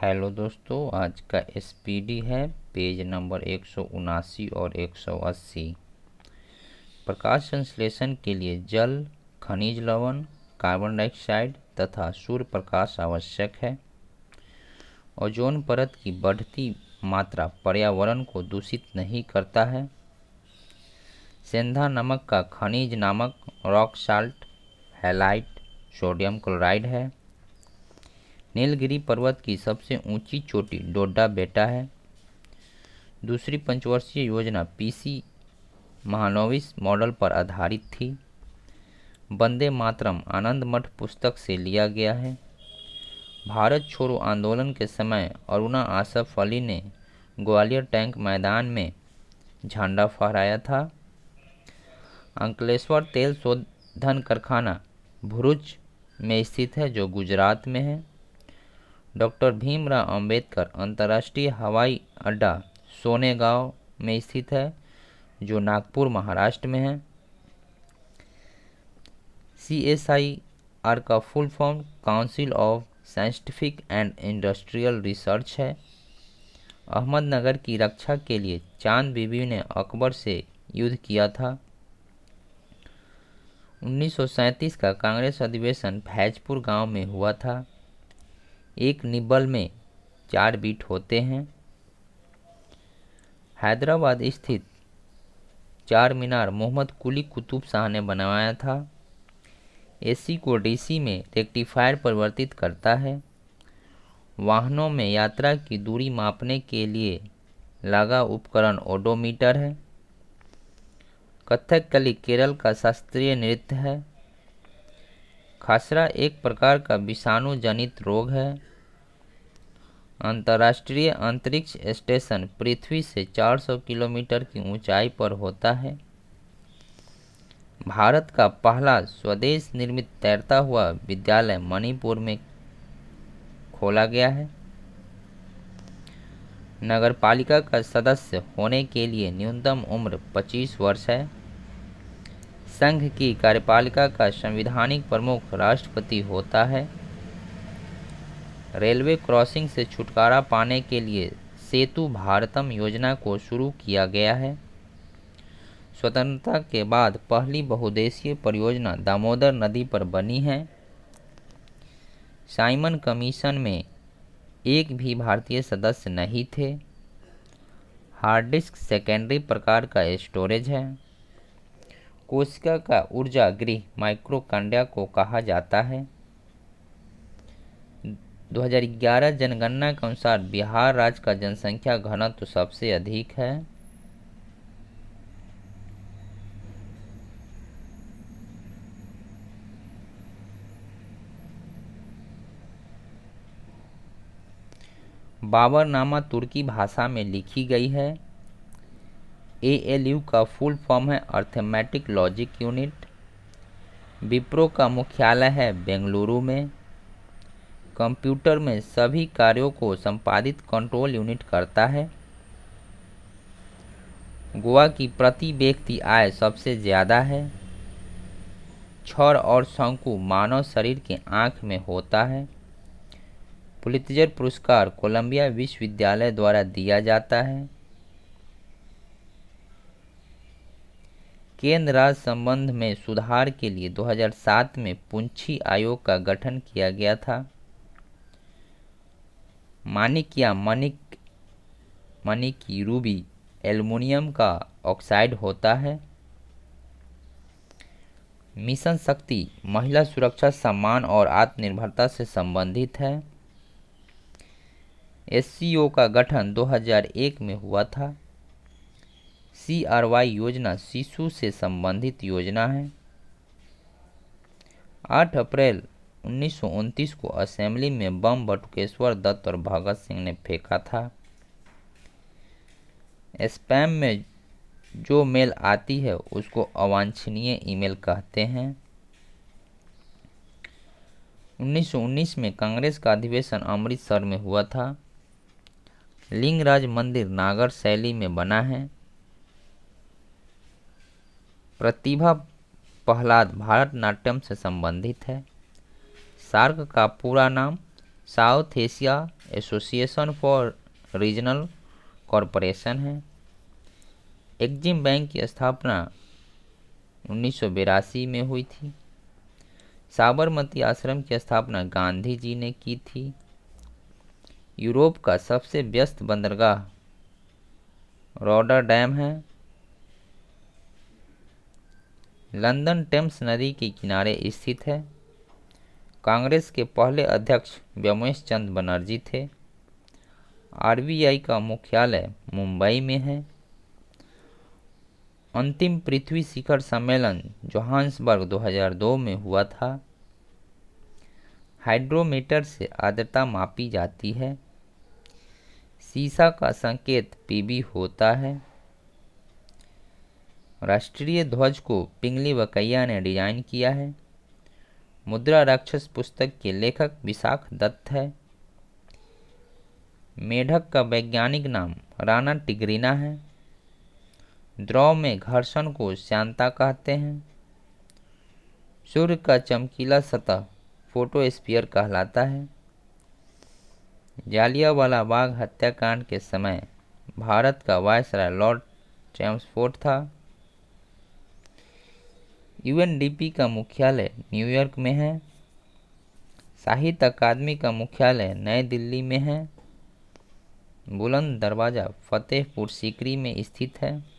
Hello दोस्तों, आज का एसपीडी है पेज नंबर 179 और 180। प्रकाश संश्लेषण के लिए जल, खनिज लवण, कार्बन डाइऑक्साइड तथा सूर्य प्रकाश आवश्यक है। ओजोन परत की बढ़ती मात्रा पर्यावरण को दूषित नहीं करता है। सेंधा नमक का खनिज नामक rock salt, highlight, sodium chloride है। नीलगिरी पर्वत की सबसे ऊंची चोटी डोडा बेटा है। दूसरी पंचवर्षीय योजना पीसी महालनोबिस मॉडल पर आधारित थी। वंदे मातरम आनंद मठ पुस्तक से लिया गया है। भारत छोड़ो आंदोलन के समय अरुणा आसफ अली ने ग्वालियर टैंक मैदान में झंडा फहराया था। अंकलेश्वर तेल शोधन कारखाना भरूच में स्थित है, जो गुजरात में है। डॉक्टर भीमराव अंबेडकर अंतर्राष्ट्रीय हवाई अड्डा सोनेगांव में स्थित है, जो नागपुर महाराष्ट्र में है। CSIR का full form council of scientific and industrial research है। अहमदनगर की रक्षा के लिए चांद बीबी ने अकबर से युद्ध किया था। 1937 का कांग्रेस अधिवेशन फैजपुर गांव में हुआ था। एक निबल में 4 बीट होते हैं। हैदराबाद स्थित चार मीनार मोहम्मद कुली कुतुब शाह ने बनवाया था। AC को DC में रेक्टिफायर परिवर्तित करता है। वाहनों में यात्रा की दूरी मापने के लिए लगा उपकरण ओडोमीटर है। कथकली केरल का शास्त्रीय नृत्य है। खसरा एक प्रकार का विषाणु जनित रोग है। अंतर्राष्ट्रीय अंतरिक्ष स्टेशन पृथ्वी से 400 किलोमीटर की ऊंचाई पर होता है। भारत का पहला स्वदेश निर्मित तैरता हुआ विद्यालय मणिपुर में खोला गया है। नगरपालिका का सदस्य होने के लिए न्यूनतम उम्र 25 वर्ष है। संघ की कार्यपालिका का संवैधानिक प्रमुख राष्ट्रपति होता है। रेलवे क्रॉसिंग से छुटकारा पाने के लिए सेतु भारतम योजना को शुरू किया गया है। स्वतंत्रता के बाद पहली बहुउद्देशीय परियोजना दामोदर नदी पर बनी है। साइमन कमीशन में एक भी भारतीय सदस्य नहीं थे। हार्ड डिस्क सेकेंडरी प्रकार का स्टोरेज है। कोशिका का ऊर्जा गृह माइक्रोकांडिया को कहा जाता है। 2011 जनगणना के अनुसार बिहार राज्य का जनसंख्या घनत्व सबसे अधिक है। बाबरनामा तुर्की भाषा में लिखी गई है। ALU का फुल फॉर्म है अर्थमेटिक लॉजिक यूनिट। विप्रो का मुख्यालय है बेंगलुरु में। कंप्यूटर में सभी कार्यों को संपादित कंट्रोल यूनिट करता है। गोवा की प्रति व्यक्ति आय सबसे ज़्यादा है। छड़ और शंकु मानव शरीर के आँख में होता है। पुलित्जर पुरस्कार कोलंबिया विश्वविद्यालय द्वारा दिया जाता है। केंद्र राज्य संबंध में सुधार के लिए 2007 में पुंछी आयोग का गठन किया गया था। मानिक या मणिक रूबी एल्युमिनियम का ऑक्साइड होता है। मिशन शक्ति महिला सुरक्षा, सम्मान और आत्मनिर्भरता से संबंधित है। SCO का गठन 2001 में हुआ था। CRY योजना शिशु से संबंधित योजना है। 8 अप्रैल 1929 को असेंबली में बम बटुकेश्वर दत्त और भगत सिंह ने फेंका था। स्पैम में जो मेल आती है उसको अवांछनीय ईमेल कहते हैं। 1919 में कांग्रेस का अधिवेशन अमृतसर में हुआ था। लिंगराज मंदिर नागर शैली में बना है। प्रतिभा प्रहलाद भारतनाट्यम से संबंधित है। सार्क का पूरा नाम south Asia association for regional corporation है। एक्जिम बैंक की स्थापना 1982 में हुई थी। साबरमती आश्रम की स्थापना गांधी जी ने की थी। यूरोप का सबसे व्यस्त बंदरगाह रॉटरडैम है। लंदन टेम्स नदी के किनारे स्थित है। कांग्रेस के पहले अध्यक्ष व्योमेश चंद्र बनर्जी थे। आरबीआई का मुख्यालय मुंबई में है। अंतिम पृथ्वी शिखर सम्मेलन जोहान्सबर्ग 2002 में हुआ था। हाइड्रोमीटर से आर्द्रता मापी जाती है। सीसा का संकेत पीबी होता है। राष्ट्रीय ध्वज को पिंगली वकैया ने डिजाइन किया है। मुद्रा राक्षस पुस्तक के लेखक विशाख दत्त है। मेढक का वैज्ञानिक नाम राना टिग्रिना है। द्रव में घर्षण को श्यानता कहते हैं। सूर्य का चमकीला सतह फोटोस्फीयर कहलाता है। जालियांवाला बाग हत्याकांड के समय भारत का वायसराय लॉर्ड चैम्सफोर्ड था। यूएनडीपी का मुख्यालय न्यूयॉर्क में है। साहित्य अकादमी का मुख्यालय नई दिल्ली में है। बुलंद दरवाजा फतेहपुर सीकरी में स्थित है।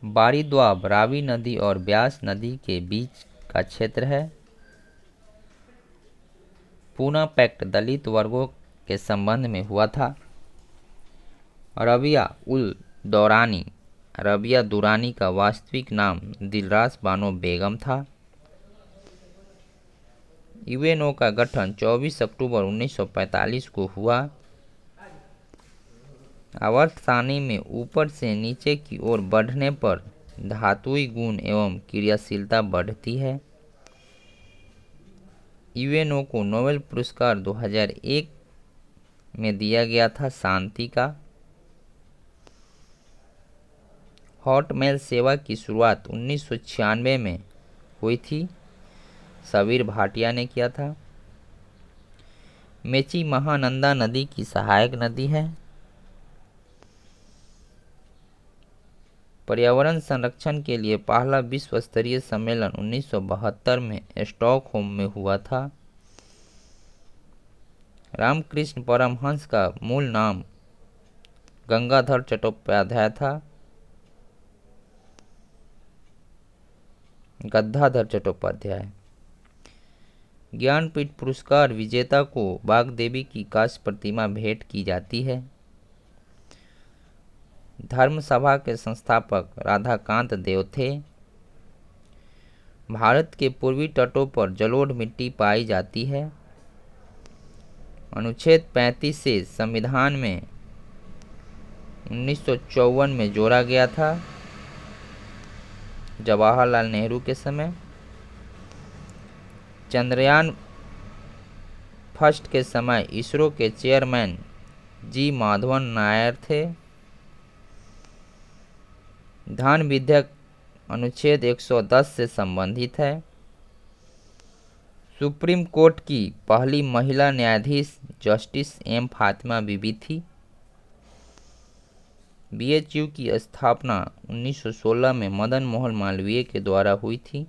बारी द्वाब रावी नदी और ब्यास नदी के बीच का क्षेत्र है। पूना पैक्ट दलित वर्गों के संबंध में हुआ था। रबिया दुरानी का वास्तविक नाम दिलरास बानो बेगम था। यूएनओ का गठन 24 अक्टूबर 1945 को हुआ। आवर्त सारणी में ऊपर से नीचे की ओर बढ़ने पर धातुई गुण एवं क्रियाशीलता बढ़ती है। यूएनओ को नोबेल पुरस्कार 2001 में दिया गया था शांति का। हॉटमेल सेवा की शुरुआत 1996 में हुई थी। सबीर भाटिया ने किया था। मेची महानंदा नदी की सहायक नदी है। पर्यावरण संरक्षण के लिए पहला विश्व स्तरीय सम्मेलन 1972 में स्टॉकहोम में हुआ था। रामकृष्ण परमहंस का मूल नाम गंगाधर चट्टोपाध्याय था। गद्दाधर चट्टोपाध्याय। ज्ञानपीठ पुरस्कार विजेता को वाग्देवी की कांस्य प्रतिमा भेंट की जाती है। धर्म सभा के संस्थापक राधाकांत देव थे। भारत के पूर्वी तटों पर जलोढ़ मिट्टी पाई जाती है। अनुच्छेद 35 से संविधान में 1954 में जोड़ा गया था, जवाहरलाल नेहरू के समय। चंद्रयान फर्स्ट के समय इसरो के चेयरमैन जी माधवन नायर थे। धन विधेयक अनुच्छेद 110 से संबंधित है। सुप्रीम कोर्ट की पहली महिला न्यायाधीश जस्टिस एम फातिमा बीबी थी। बीएचयू की स्थापना 1916 में मदन मोहन मालवीय के द्वारा हुई थी।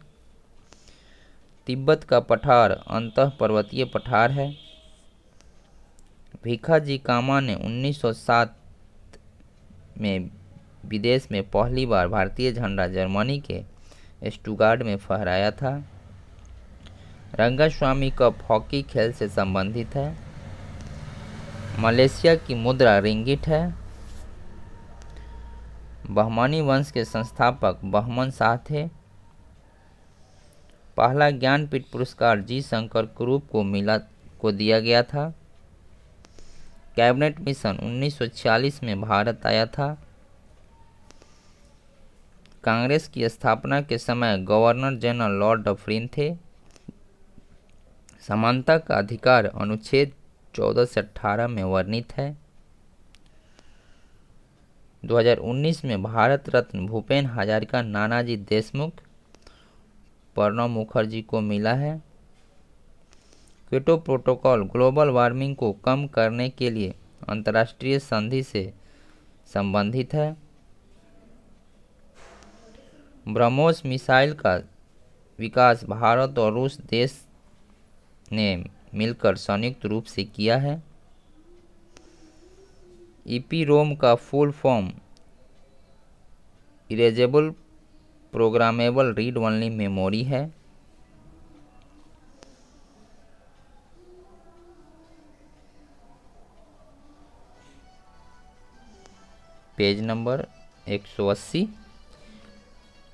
तिब्बत का पठार अंतः पर्वतीय पठार है। भिखाजी कामा ने 1907 में विदेश में पहली बार भारतीय झंडा जर्मनी के स्टुगार्ड में फहराया था। रंगास्वामी कप हॉकी खेल से संबंधित है। मलेशिया की मुद्रा रिंगिट है। बहमनी वंश के संस्थापक बहमन शाह थे। पहला ज्ञानपीठ पुरस्कार जी शंकर कुरूप को दिया गया था। कैबिनेट मिशन 1946 में भारत आया था। कांग्रेस की स्थापना के समय गवर्नर जनरल लॉर्ड डफरिन थे। समानता का अधिकार अनुच्छेद 14 से 18 में वर्णित है। 2019 में भारत रत्न भूपेन हजारिका नानाजी देशमुख प्रणब मुखर्जी को मिला है। क्योटो प्रोटोकॉल ग्लोबल वार्मिंग को कम करने के लिए अंतर्राष्ट्रीय संधि से संबंधित है। ब्रह्मोस मिसाइल का विकास भारत और रूस देश ने मिलकर संयुक्त रूप से किया है। ईपीरोम का full form erasable programmable read only memory है। Page number 180।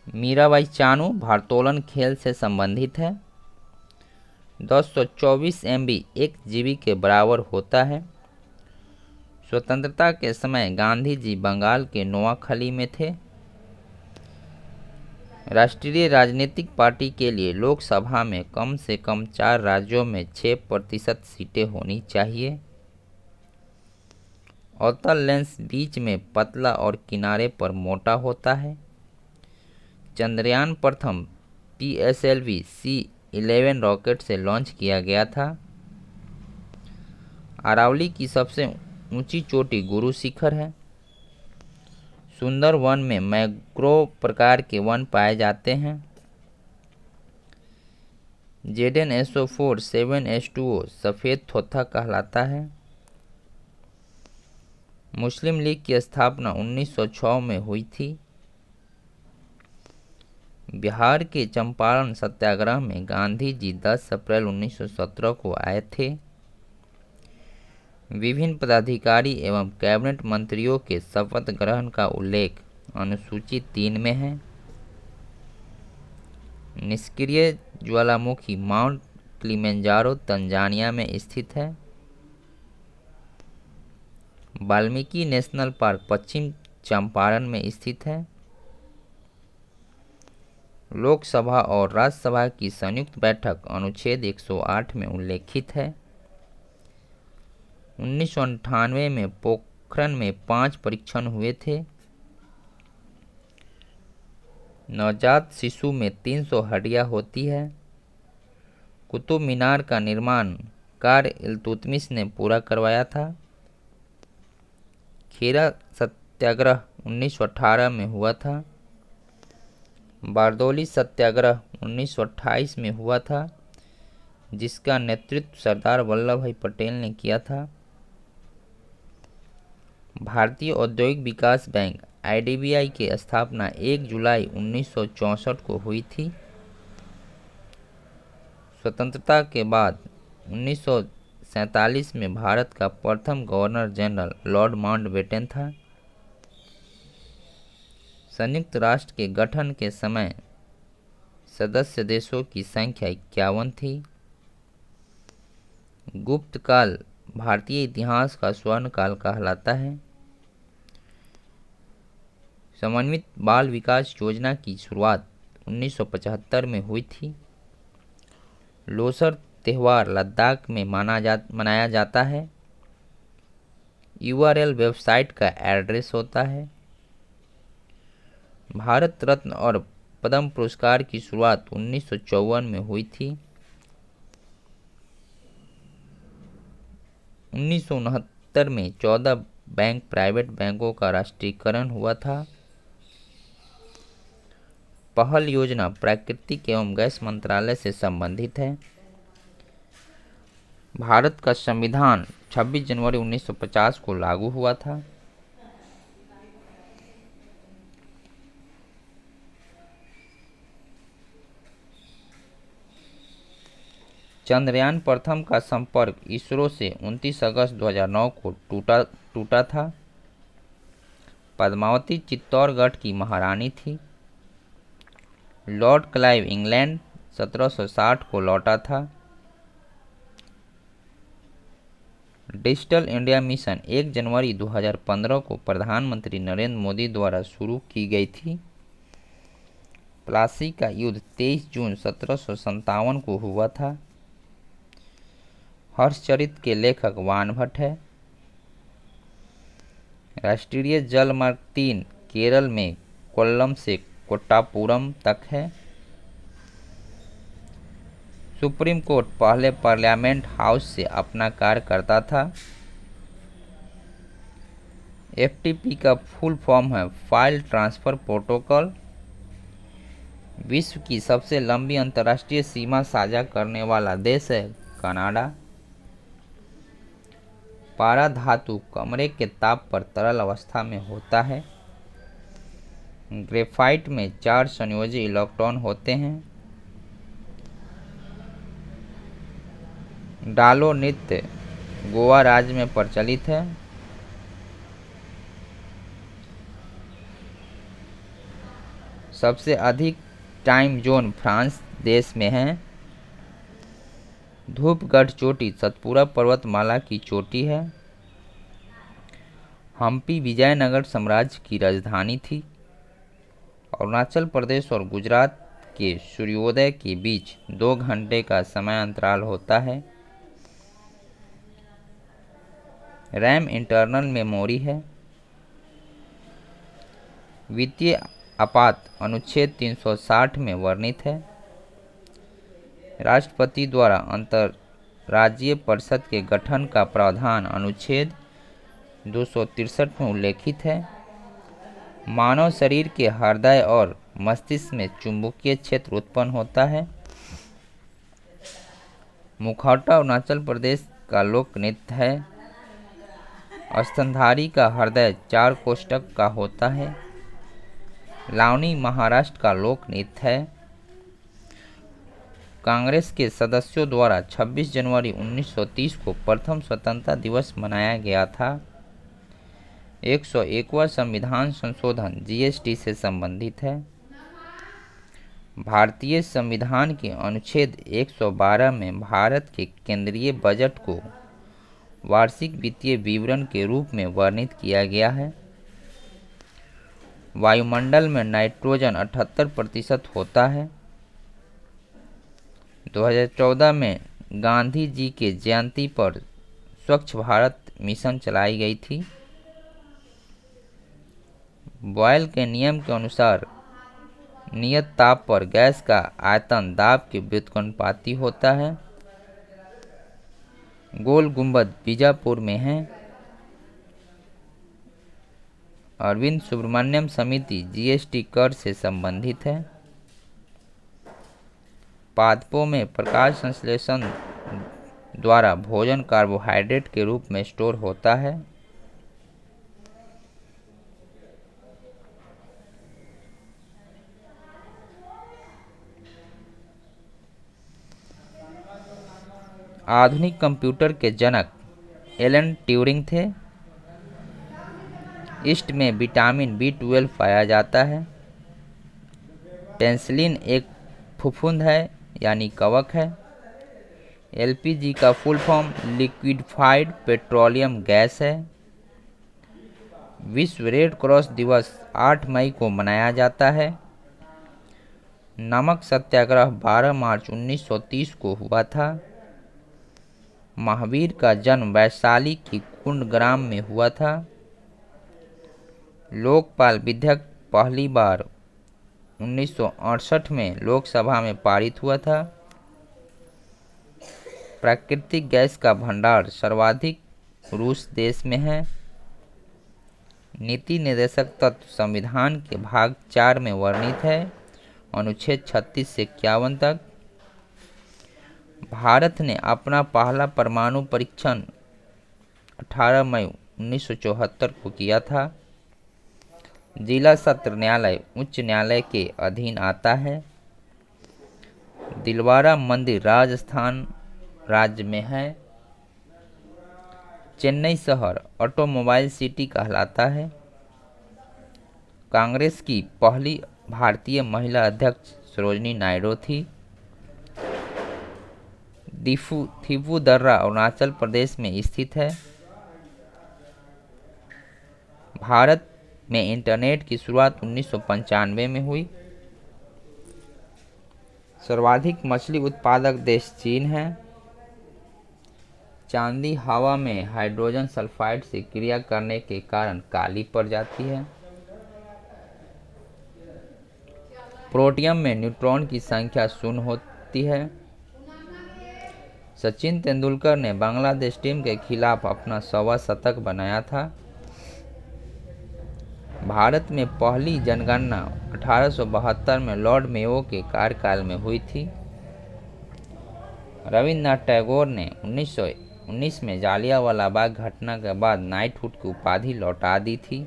मीराबाई चानू भारोत्तोलन खेल से संबंधित है। 1024 MB 1 GB के बराबर होता है। स्वतंत्रता के समय गांधी जी बंगाल के नोआखली में थे। राष्ट्रीय राजनीतिक पार्टी के लिए लोकसभा में कम से कम 4 राज्यों में 6% सीटें होनी चाहिए। अवतल लेंस बीच में पतला और किनारे पर मोटा होता है। चंद्रयान प्रथम PSLV C-11 रॉकेट से लॉन्च किया गया था। अरावली की सबसे ऊंची चोटी गुरु शिखर है। सुंदर वन में मैंग्रोव प्रकार के वन पाए जाते हैं। ZnSO4 7H2O सफ़ेद थोथा कहलाता है। मुस्लिम लीग की स्थापना 1906 में हुई थी। बिहार के चंपारण सत्याग्रह में गांधी जी 10 अप्रैल 1917 को आए थे। विभिन्न पदाधिकारी एवं कैबिनेट मंत्रियों के शपथ ग्रहण का उल्लेख अनुसूची 3 में है। निष्क्रिय ज्वालामुखी माउंट किलिमंजारो तंजानिया में स्थित है। वाल्मीकि नेशनल पार्क पश्चिम चंपारण में स्थित है। लोकसभा और राज्यसभा की संयुक्त बैठक अनुच्छेद 108 में उल्लेखित है। 1998 में पोखरण में 5 परीक्षण हुए थे। नवजात शिशु में 300 हड्डियां होती है। कुतुब मीनार का निर्माण कार्य इल्तुतमिश ने पूरा करवाया था। खेरा सत्याग्रह 1918 में हुआ था। बारदौली सत्याग्रह 1928 में हुआ था, जिसका नेतृत्व सरदार वल्लभ भाई पटेल ने किया था। भारतीय औद्योगिक विकास बैंक IDBI की स्थापना 1 जुलाई 1964 को हुई थी। स्वतंत्रता के बाद 1947 में भारत का प्रथम गवर्नर जनरल लॉर्ड माउंटबेटन था। संयुक्त राष्ट्र के गठन के समय सदस्य देशों की संख्या 51 थी। गुप्त काल भारतीय इतिहास का स्वर्ण काल कहलाता है। समन्वित बाल विकास योजना की शुरुआत 1975 में हुई थी। लोसर त्यौहार लद्दाख में मनाया जाता है। URL वेबसाइट का एड्रेस होता है। भारत रत्न और पद्म पुरस्कार की शुरुआत 1954 में हुई थी। 1969 में 14 बैंक प्राइवेट बैंकों का राष्ट्रीयकरण हुआ था। पहल योजना प्राकृतिक एवं गैस मंत्रालय से संबंधित है। भारत का संविधान 26 जनवरी 1950 को लागू हुआ था। चंद्रयान प्रथम का संपर्क इसरो से 29 अगस्त 2009 को टूटा था। पद्मावती चित्तौड़गढ़ की महारानी थी। लॉर्ड क्लाइव इंग्लैंड 1760 को लौटा था। डिजिटल इंडिया मिशन 1 जनवरी 2015 को प्रधानमंत्री नरेंद्र मोदी द्वारा शुरू की गई थी। प्लासी का युद्ध 23 जून 1757 को हुआ था। हर्षचरित के लेखक वानभट्ट है। राष्ट्रीय जल मार्ग 3 केरल में कोल्लम से कोट्टापुरम तक है। सुप्रीम कोर्ट पहले पार्लियामेंट हाउस से अपना कार्य करता था। एफटीपी का फुल फॉर्म है फाइल ट्रांसफ़र प्रोटोकॉल। विश्व की सबसे लंबी अंतर्राष्ट्रीय सीमा साझा करने वाला देश है कनाडा। पारा धातु कमरे के ताप पर तरल अवस्था में होता है। ग्रेफाइट में 4 संयोजी इलेक्ट्रॉन होते हैं। डालो नृत्य गोवा राज्य में प्रचलित है। सबसे अधिक टाइम जोन फ्रांस देश में है। धूपगढ़ चोटी सतपुड़ा पर्वतमाला की चोटी है। हम्पी विजयनगर साम्राज्य की राजधानी थी। अरुणाचल प्रदेश और गुजरात के सूर्योदय के बीच 2 घंटे का समय अंतराल होता है। रैम इंटरनल मेमोरी है। वित्तीय आपात अनुच्छेद 360 में वर्णित है। राष्ट्रपति द्वारा अंतर्राज्यीय परिषद के गठन का प्रावधान अनुच्छेद 263 में उल्लेखित है। मानव शरीर के हृदय और मस्तिष्क में चुंबकीय क्षेत्र उत्पन्न होता है। मुखौटा अरुणाचल प्रदेश का लोक नृत्य है। स्तनधारी का हृदय 4 कोष्ठक का होता है। लावनी महाराष्ट्र का लोक नृत्य है। कांग्रेस के सदस्यों द्वारा 26 जनवरी 1930 को प्रथम स्वतंत्रता दिवस मनाया गया था। 101वां संविधान संशोधन जीएसटी से संबंधित है। भारतीय संविधान के अनुच्छेद 112 में भारत के केंद्रीय बजट को वार्षिक वित्तीय विवरण के रूप में वर्णित किया गया है। वायुमंडल में नाइट्रोजन 78% होता है। 2014 में गांधी जी के जयंती पर स्वच्छ भारत मिशन चलाई गई थी। बॉयल के नियम के अनुसार नियत ताप पर गैस का आयतन दाब के व्युत्क्रमानुपाती होता है। गोल गुंबद बीजापुर में है। अरविंद सुब्रमण्यम समिति जीएसटी कर से संबंधित है। पादपों में प्रकाश संश्लेषण द्वारा भोजन कार्बोहाइड्रेट के रूप में स्टोर होता है। आधुनिक कंप्यूटर के जनक एलन ट्यूरिंग थे। ईस्ट में विटामिन B12 पाया जाता है। पेनिसिलिन एक फफूंद है यानी कवक है। एलपीजी का full form liquefied petroleum gas है। विश्व रेड क्रॉस दिवस 8 मई को मनाया जाता है। नमक सत्याग्रह 12 मार्च 1930 को हुआ था। महावीर का जन्म वैशाली की कुंडग्राम में हुआ था। लोकपाल विधेयक पहली बार 1968 में लोकसभा में पारित हुआ था। प्राकृतिक गैस का भंडार सर्वाधिक रूस देश में है। नीति निर्देशक तत्व संविधान के भाग 4 में वर्णित है, अनुच्छेद 36 से 51 तक। भारत ने अपना पहला परमाणु परीक्षण 18 मई 1974 को किया था। जिला सत्र न्यायालय उच्च न्यायालय के अधीन आता है। दिलवारा मंदिर राजस्थान राज्य में है। चेन्नई शहर ऑटोमोबाइल सिटी कहलाता है। कांग्रेस की पहली भारतीय महिला अध्यक्ष सरोजिनी नायडू थी। थिम्पू दर्रा अरुणाचल प्रदेश में स्थित है। भारत में इंटरनेट की शुरुआत 1995 में हुई। सर्वाधिक मछली उत्पादक देश चीन है। चांदी हवा में हाइड्रोजन सल्फाइड से क्रिया करने के कारण काली पड़ जाती है। प्रोटियम में न्यूट्रॉन की संख्या शून्य होती है। सचिन तेंदुलकर ने बांग्लादेश टीम के खिलाफ अपना 100वां शतक बनाया था। भारत में पहली जनगणना 1872 में लॉर्ड मेयो के कार्यकाल में हुई थी। रविन्द्रनाथ टैगोर ने 1919 में जालियांवाला बाग घटना के बाद नाइटहुड की उपाधि लौटा दी थी।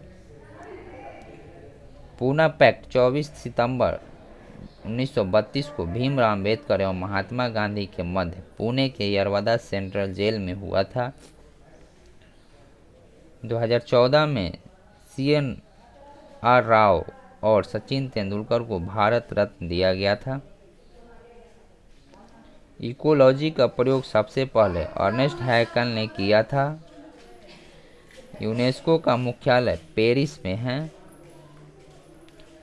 पूना पैक्ट 24 सितंबर 1932 को भीमराव अम्बेडकर एवं महात्मा गांधी के मध्य पुणे के यरवदा सेंट्रल जेल में हुआ था। 2014 में CNR राव और सचिन तेंदुलकर को भारत रत्न दिया गया था। इकोलॉजी का प्रयोग सबसे पहले अर्नेस्ट हैकेल ने किया था। यूनेस्को का मुख्यालय पेरिस में है।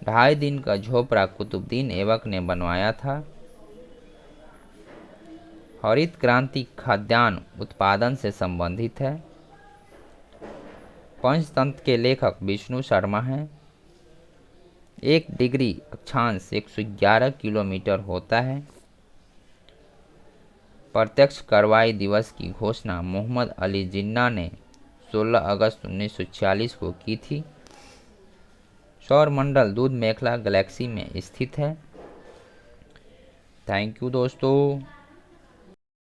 2.5 दिन का झोपड़ा कुतुबुद्दीन ऐबक ने बनवाया था। हरित क्रांति खाद्यान्न उत्पादन से संबंधित है। पंचतंत्र के लेखक विष्णु शर्मा हैं। 1 डिग्री अक्षांश 111 किलोमीटर होता है। प्रत्यक्ष कार्रवाई दिवस की घोषणा मोहम्मद अली जिन्ना ने 16 अगस्त 1946 को की थी। सौर मंडल दूध मेखला गैलेक्सी में स्थित है। थैंक यू दोस्तों।